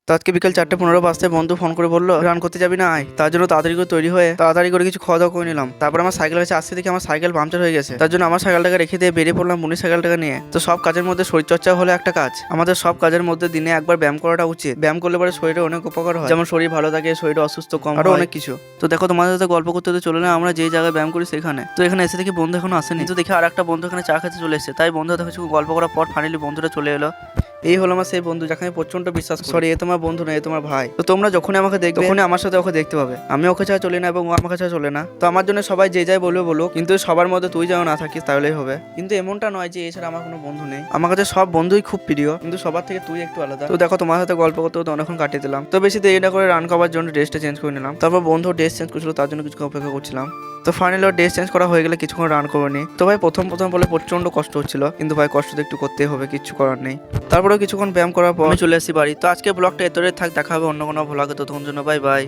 তো আজকে বিকেল 4:15 বাজতে বন্ধু ফোন করে বললো রান করতে যাবি না আয়। তার জন্য তাড়াতাড়ি করে তৈরি হয়ে তাড়াতাড়ি করে কিছু খাওয়া দাওয়া করে নিলাম। তারপর আমার সাইকেল কাছে আসতে দেখি আমার সাইকেল পাংচার হয়ে গেছে। তার জন্য আমার সাইকেলটাকে রেখে দিয়ে বেরিয়ে পড়লাম মুনির সাইকেলটাকে নিয়ে। তো সব কাজের মধ্যে শরীরচর্চা হলো একটা কাজ। আমাদের সব কাজের মধ্যে দিনে একবার ব্যায়াম করাটা উচিত। ব্যায়াম করলে পরে শরীরে অনেক উপকার হয়, যেমন শরীর ভালো থাকে, শরীরে অসুস্থ কম, আরো অনেক কিছু। তো দেখো তোমাদের সাথে গল্প করতে তো চলে না আমরা যে জায়গায় ব্যায়াম করি সেখানে। তো এখানে এসে দেখি বন্ধু এখনো আসেনি। তো দেখি আর একটা বন্ধু এখানে চা খেতে চলে এসেছে। তাই বন্ধু দেখো গল্প করার পর ফাইনালি বন্ধুরা চলে এলো। এই হলো আমার সেই বন্ধু যাকে আমি প্রচন্ড বিশ্বাস করি। সরি, এ তোমার বন্ধু না, এ তোমার ভাই। তো তোমরা যখনই আমাকে দেখবে তখনই আমার সাথে ওকে দেখতে পাবে। আমি ওকে ছাড়া চলি না এবং ও আমাকে ছাড়া চলে না। তো আমার জন্য সবাই যে যাই বলবে বলো, কিন্তু সবার মধ্যে তুই যেন না থাকিস তাহলেই হবে। কিন্তু এমনটা নয় যে এছাড়া আমার কোনো বন্ধু নেই। আমার কাছে সব বন্ধুই খুব প্রিয়, কিন্তু সবার থেকে তুই একটু আলাদা। তো দেখো তোমার সাথে গল্প করতে করতে অনেকক্ষণ কাটিয়ে দিলাম। তো বেশি দেরি না করে রান করার জন্য ড্রেসটা চেঞ্জ করে নিলাম। তারপর বন্ধু ড্রেস চেঞ্জ করছিল, তার জন্য কিছুক্ষণ অপেক্ষা করছিলাম। তো ফাইনালি ওর ড্রেস চেঞ্জ করা হয়ে গেলে কিছুক্ষণ রান করে নি। তো ভাই প্রথম বলে প্রচন্ড কষ্ট হচ্ছিল, কিন্তু ভাই কষ্ট তো একটু করতেই হবে, কিচ্ছু করার নেই। তারপরে কিছুক্ষণ ব্যায়াম করার পর আমি চলে আসি বাড়ি। তো আজকে ব্লগটা এতটাই থাক, দেখা হবে অন্য কোনো ব্লগে। ততক্ষণ জন্য বাই বাই।